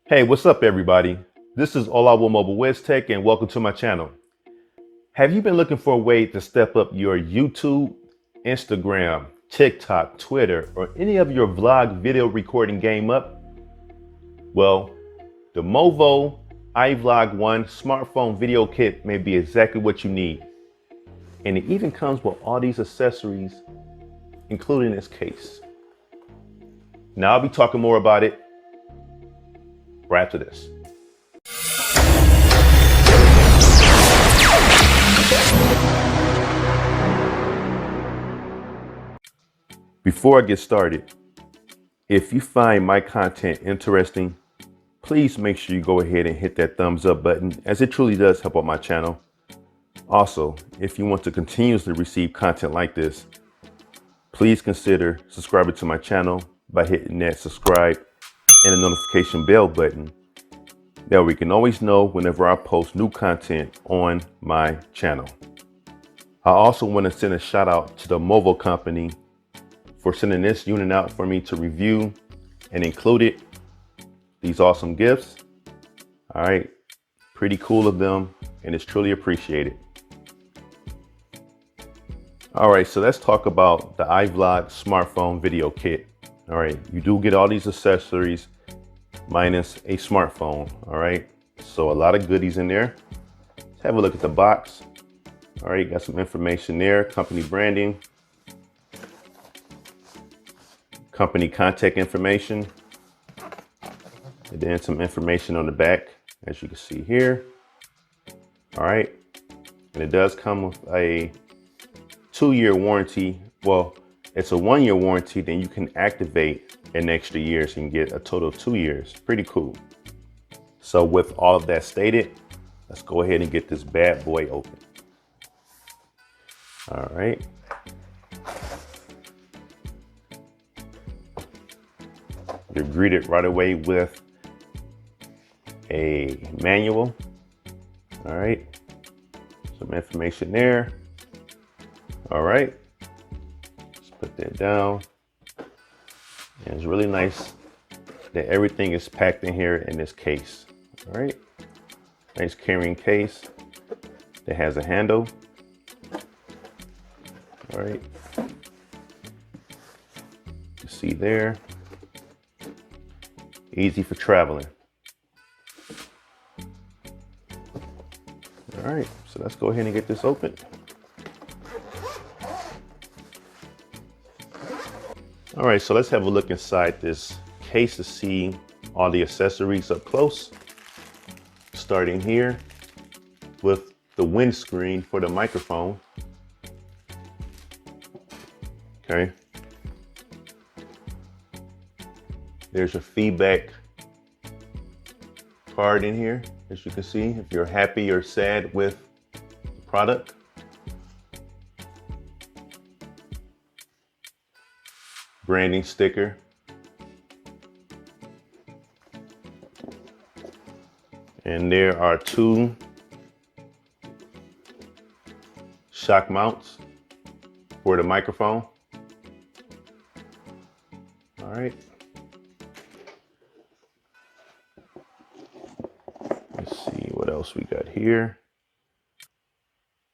Hey, what's up everybody? This is Mobile WizTech and welcome to my channel. Have you been looking for a way to step up your YouTube, Instagram, TikTok, Twitter, or any of your vlog video recording game up? Well, the MOVO iVlog 1 smartphone video kit may be exactly what you need. And it even comes with all these accessories, including this case. Now I'll be talking more about it right after this. Before I get started, if you find my content interesting, please make sure you go ahead and hit that thumbs up button, as it truly does help out my channel. Also, if you want to continuously receive content like this, please consider subscribing to my channel by hitting that subscribe and the notification bell button. That way you can always know whenever I post new content on my channel. I also want to send a shout out to the MOVO company for sending this unit out for me to review and included these awesome gifts. All right, pretty cool of them and it's truly appreciated. All right, so let's talk about the iVlog smartphone video kit. All right, you do get all these accessories minus a smartphone. All right, so a lot of goodies in there. Let's have a look at the box. All right, got some information there, company branding, company contact information, and then some information on the back, as you can see here. All right, and it does come with a 2-year warranty. Well, it's a 1-year warranty, then you can activate an extra year, so you can get a total of 2 years. Pretty cool. So with all of that stated, let's go ahead and get this bad boy open. All right. You're greeted right away with a manual. All right, some information there. All right, let's put that down. And it's really nice that everything is packed in here in this case. All right, nice carrying case that has a handle. All right, you see there, easy for traveling. All right, so let's go ahead and get this open. All right, so let's have a look inside this case to see all the accessories up close. Starting here with the windscreen for the microphone. Okay. There's a feedback card in here, as you can see, if you're happy or sad with the product. Branding sticker. And there are 2 shock mounts for the microphone. All right. Let's see what else we got here.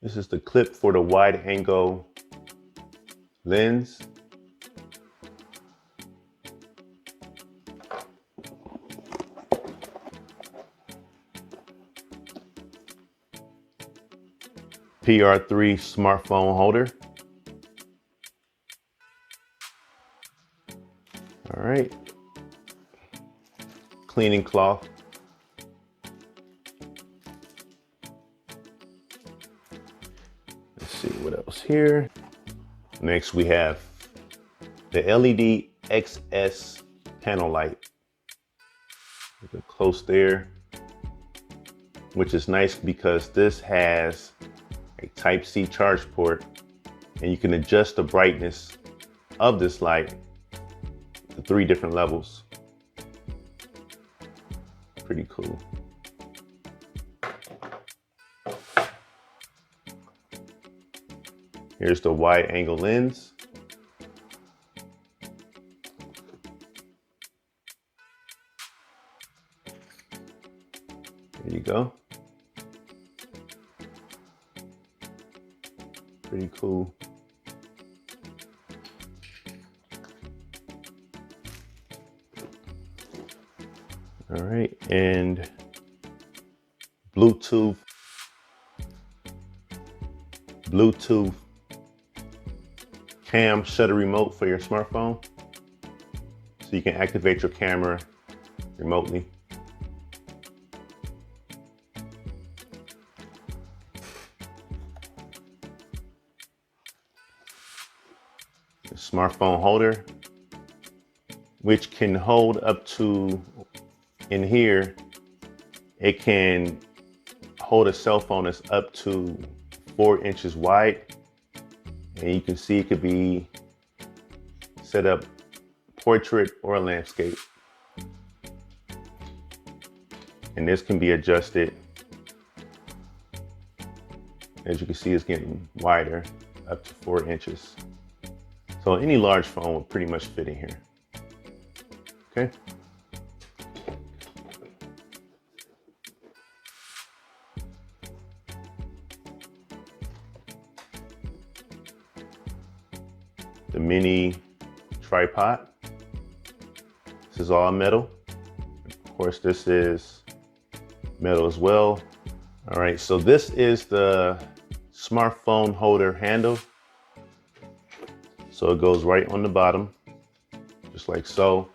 This is the clip for the wide angle lens. PR3 smartphone holder. All right. Cleaning cloth. Let's see what else here. Next we have the LED XS panel light. Look at close there, which is nice because this has a Type-C charge port and you can adjust the brightness of this light to 3 different levels. Pretty cool. Here's the wide angle lens. There you go. Pretty cool. All right, and Bluetooth cam shutter remote for your smartphone. So you can activate your camera remotely. The smartphone holder, which can hold up to, in here, it can hold a cell phone that's up to 4 inches wide. And you can see it could be set up portrait or landscape. And this can be adjusted. As you can see, it's getting wider, up to 4 inches. So any large phone would pretty much fit in here. Okay. The mini tripod. This is all metal. Of course, this is metal as well. All right, so this is the smartphone holder handle. So it goes right on the bottom, just like so,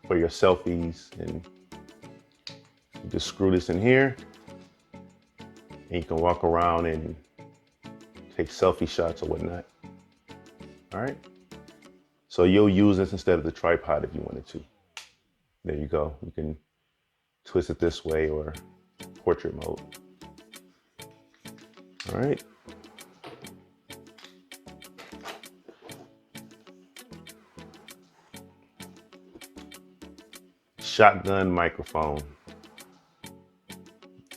for your selfies. And you just screw this in here, and you can walk around and take selfie shots or whatnot. All right, so you'll use this instead of the tripod if you wanted to. There you go. You can twist it this way or portrait mode. All right. Shotgun microphone.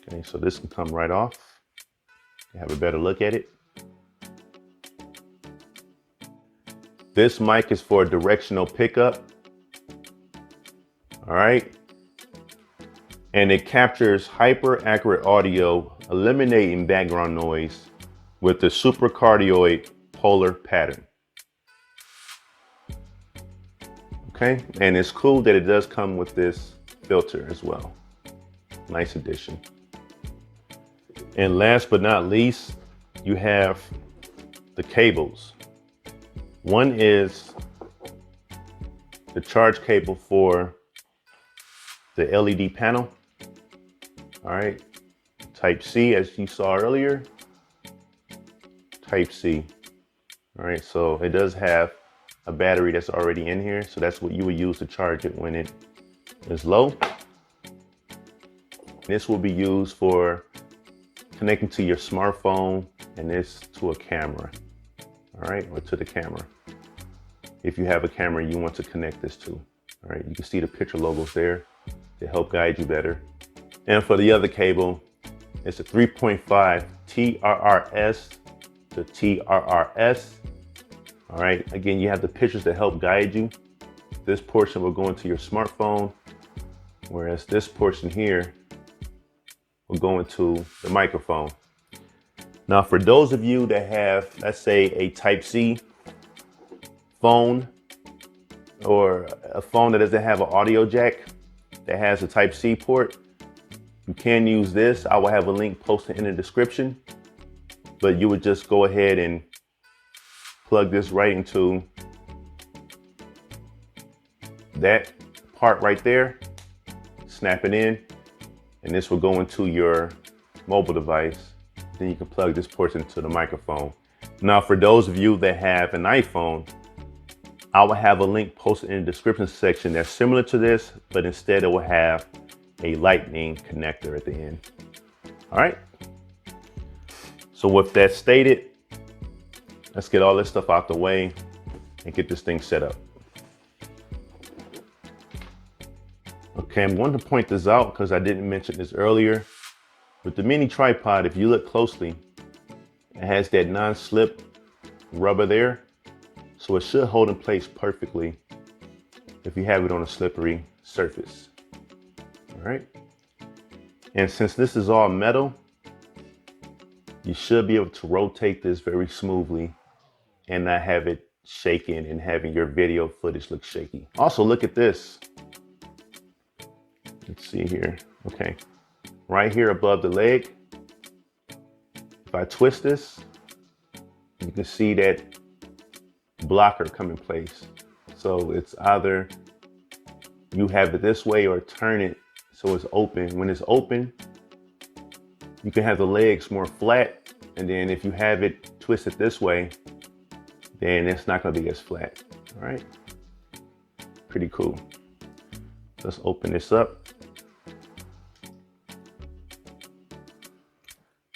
Okay, so this can come right off. You have a better look at it. This mic is for directional pickup. All right. And it captures hyper accurate audio, eliminating background noise with the supercardioid polar pattern. Okay, and it's cool that it does come with this filter as well. Nice addition. And last but not least, you have the cables. One is the charge cable for the LED panel. All right, Type C, as you saw earlier, Type C. All right, so it does have a battery that's already in here. So that's what you would use to charge it when it is low. This will be used for connecting to your smartphone, and this to a camera. All right, or to the camera. If you have a camera you want to connect this to. All right, you can see the picture logos there to help guide you better. And for the other cable, it's a 3.5 TRRS to TRRS. All right, again, you have the pictures to help guide you. This portion will go into your smartphone, whereas this portion here will go into the microphone. Now, for those of you that have, let's say, a Type C phone, or a phone that doesn't have an audio jack that has a Type C port, you can use this. I will have a link posted in the description, but you would just go ahead and plug this right into that part right there, snap it in, and this will go into your mobile device. Then you can plug this portion into the microphone. Now, for those of you that have an iPhone, I will have a link posted in the description section that's similar to this, but instead it will have a lightning connector at the end. All right. So with that stated, let's get all this stuff out the way and get this thing set up. Okay, I'm going to point this out because I didn't mention this earlier. With the mini tripod, if you look closely, it has that non-slip rubber there. So it should hold in place perfectly if you have it on a slippery surface. All right. And since this is all metal, you should be able to rotate this very smoothly and not have it shaking and having your video footage look shaky. Also, look at this. Let's see here. Okay, right here above the leg, if I twist this, you can see that blocker come in place. So it's either you have it this way or turn it so it's open. When it's open, you can have the legs more flat, and then if you have it twisted this way, then it's not gonna be as flat. All right, pretty cool. Let's open this up.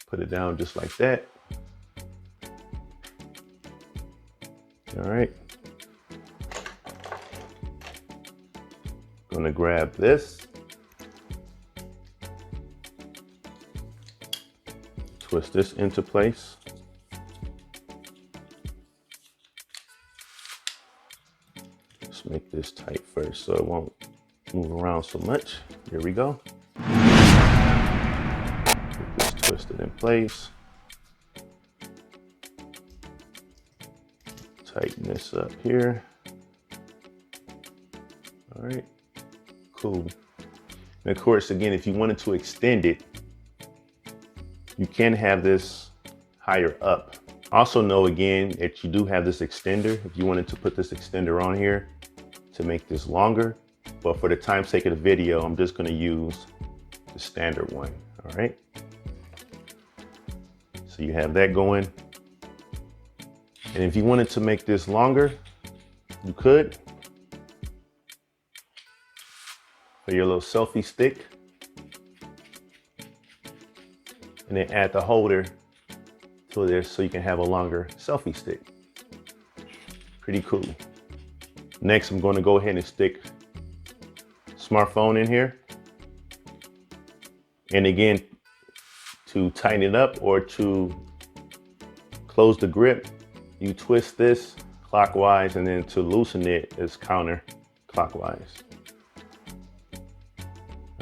Put it down just like that. All right. Gonna grab this. Twist this into place. Let's make this tight first so it won't move around so much. Here we go. Twist it in place. Tighten this up here. All right, cool. And of course, again, if you wanted to extend it, you can have this higher up. Also know again that you do have this extender. If you wanted to put this extender on here to make this longer, but for the time's sake of the video, I'm just gonna use the standard one, all right? So you have that going. And if you wanted to make this longer, you could. For your little selfie stick. And then add the holder to this so you can have a longer selfie stick. Pretty cool. Next, I'm going to go ahead and stick smartphone in here. And again, to tighten it up or to close the grip, you twist this clockwise, and then to loosen it is counterclockwise.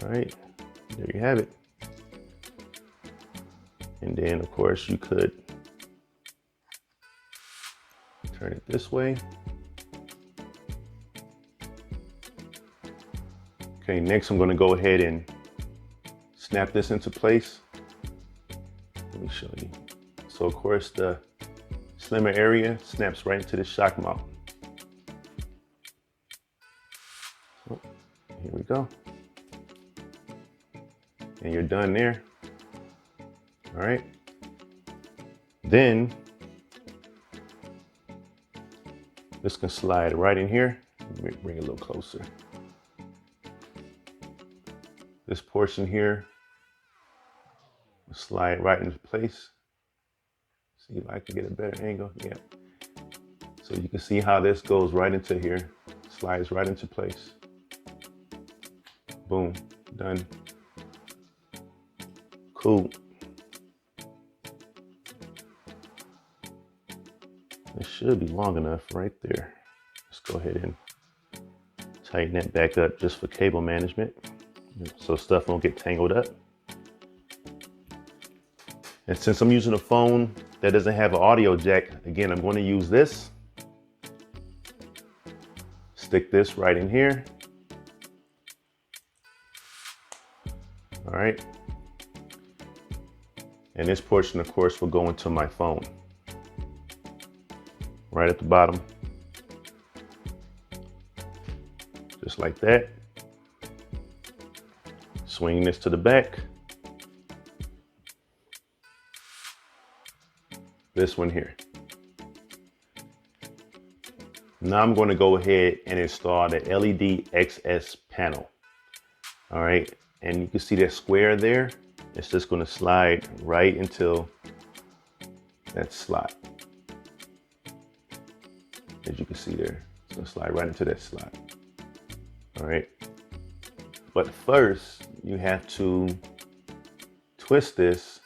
All right, there you have it. And then of course you could turn it this way. Okay, next I'm going to go ahead and snap this into place. Let me show you. So of course the slimmer area snaps right into the shock mount. So here we go. And you're done there. All right. Then this can slide right in here. Let me bring it a little closer. This portion here will slide right into place. See if I can get a better angle. Yeah. So you can see how this goes right into here, slides right into place. Boom, done. Cool. It should be long enough right there. Let's go ahead and tighten that back up just for cable management, so stuff won't get tangled up. And since I'm using a phone that doesn't have an audio jack, again, I'm going to use this. Stick this right in here. All right. And this portion, of course, will go into my phone. Right at the bottom. Just like that. Swing this to the back. This one here. Now I'm going to go ahead and install the LED XS panel. All right, and you can see that square there. It's just going to slide right into that slot. As you can see there, it's going to slide right into that slot. All right, but first you have to twist this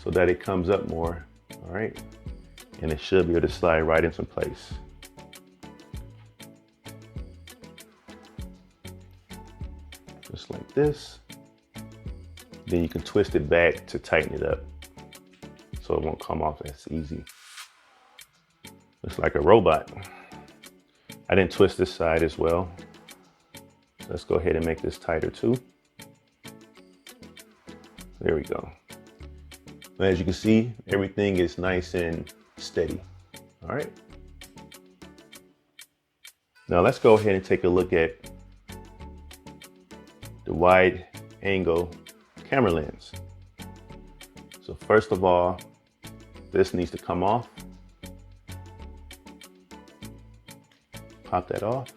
so that it comes up more. All right, and it should be able to slide right into place. just like this. Then you can twist it back to tighten it up so it won't come off as easy. Looks like a robot. I didn't twist this side as well. So let's go ahead and make this tighter too. There we go. As you can see, everything is nice and steady. All right. Now let's go ahead and take a look at the wide angle camera lens. So first of all, this needs to come off. Pop that off.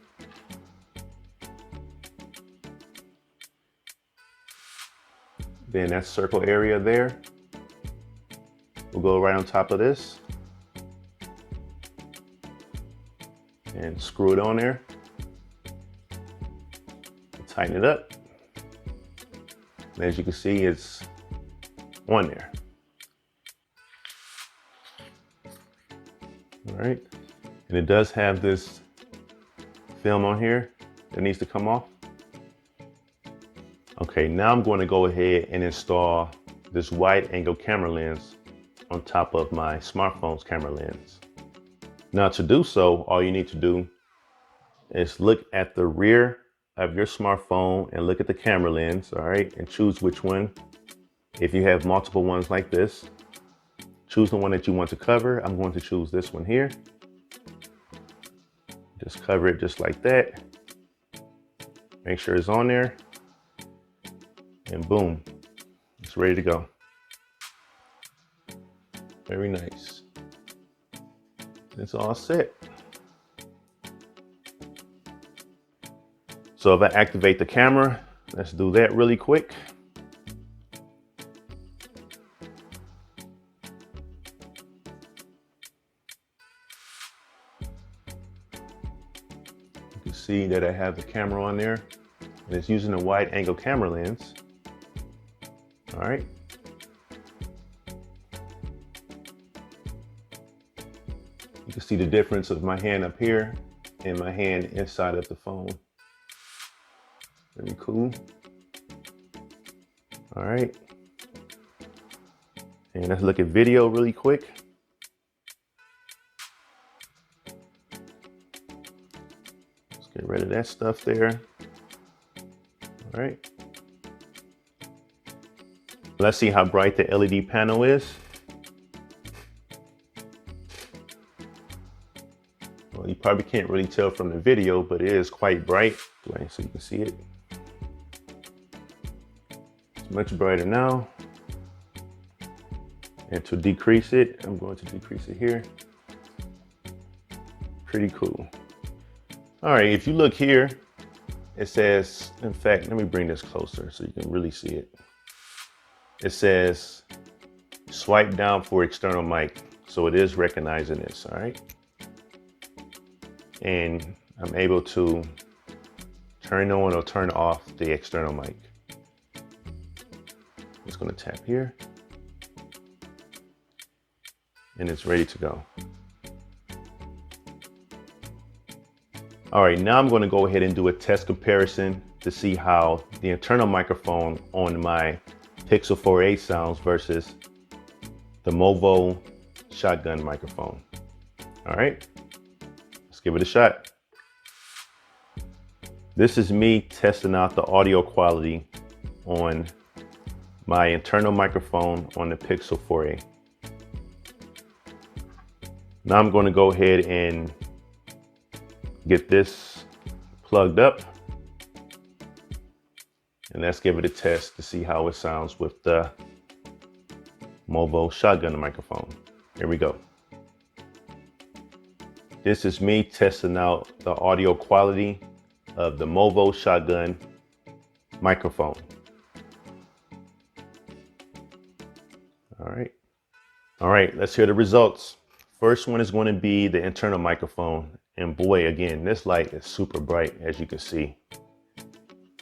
Then that circle area there, we'll go right on top of this and screw it on there. Tighten it up. And as you can see, it's on there. All right. And it does have this film on here that needs to come off. Okay, now I'm going to go ahead and install this wide angle camera lens on top of my smartphone's camera lens. Now to do so, all you need to do is look at the rear of your smartphone and look at the camera lens, all right, and choose which one. If you have multiple ones like this, choose the one that you want to cover. I'm going to choose this one here. Just cover it just like that. Make sure it's on there. And boom, it's ready to go. Very nice. It's all set. So if I activate the camera, let's do that really quick. You can see that I have the camera on there and it's using a wide angle camera lens. All right. You can see the difference of my hand up here and my hand inside of the phone. Very cool. All right. And let's look at video really quick. Let's get rid of that stuff there. All right. Let's see how bright the LED panel is. Well, you probably can't really tell from the video, but it is quite bright. So you can see it. It's much brighter now. And to decrease it, I'm going to decrease it here. Pretty cool. All right, if you look here, it says, in fact, let me bring this closer so you can really see it. It says swipe down for external mic. So it is recognizing this, all right? And I'm able to turn on or turn off the external mic. I'm just gonna tap here. And it's ready to go. All right, now I'm gonna go ahead and do a test comparison to see how the internal microphone on my Pixel 4a sounds versus the MOVO shotgun microphone. All right, let's give it a shot. This is me testing out the audio quality on my internal microphone on the Pixel 4a. Now I'm going to go ahead and get this plugged up. And let's give it a test to see how it sounds with the MOVO shotgun microphone. Here we go. This is me testing out the audio quality of the MOVO shotgun microphone. All right, let's hear the results. First one is going to be the internal microphone. And boy, again, this light is super bright, as you can see.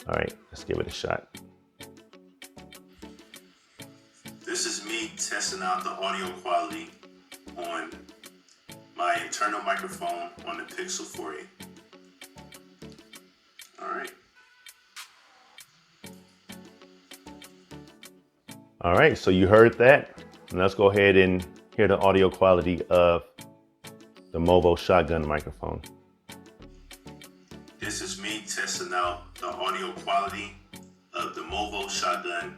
All right, let's give it a shot. This is me testing out the audio quality on my internal microphone on the Pixel 4a. All right. All right, so you heard that. And let's go ahead and hear the audio quality of the MOVO shotgun microphone. This is me testing out the audio quality of the MOVO shotgun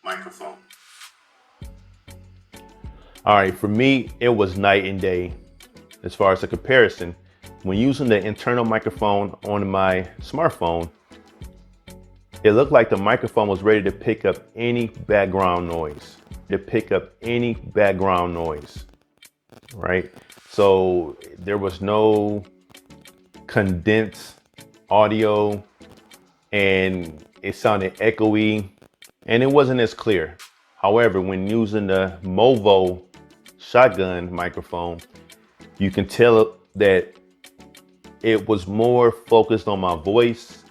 microphone. All right, for me, it was night and day as far as the comparison. When using the internal microphone on my smartphone, it looked like the microphone was ready to pick up any background noise. Right? So there was no condensed audio and it sounded echoey and it wasn't as clear. However, when using the MOVO shotgun microphone, you can tell that it was more focused on my voice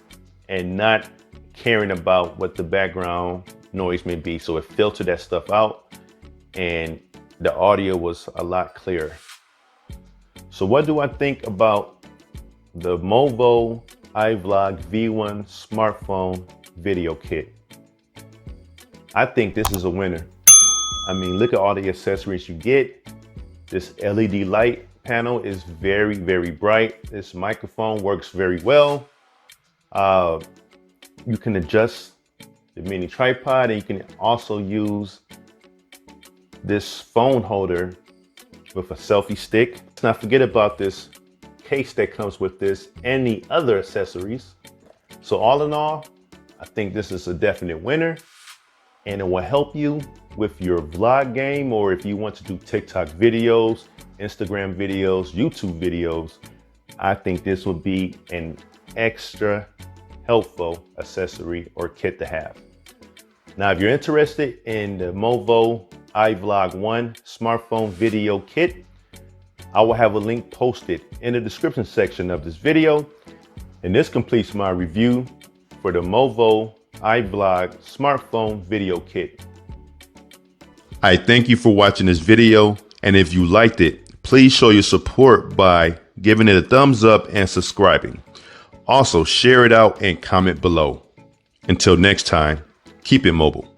and not caring about what the background noise may be. So it filtered that stuff out and the audio was a lot clearer. So what do I think about the MOVO iVlog V1 smartphone video kit? I think this is a winner. I mean, look at all the accessories you get. This LED light panel is very, very bright. This microphone works very well. You can adjust the mini tripod and you can also use this phone holder with a selfie stick. Let's not forget about this case that comes with this and the other accessories. So all in all, I think this is a definite winner and it will help you with your vlog game, or if you want to do TikTok videos, Instagram videos, YouTube videos. I think this would be an extra helpful accessory or kit to have. Now, if you're interested in the MOVO iVlog 1 smartphone video kit, I will have a link posted in the description section of this video. And this completes my review for the MOVO iVlog smartphone video kit. I thank you for watching this video. And if you liked it, please show your support by giving it a thumbs up and subscribing. Also, share it out and comment below. Until next time, keep it mobile.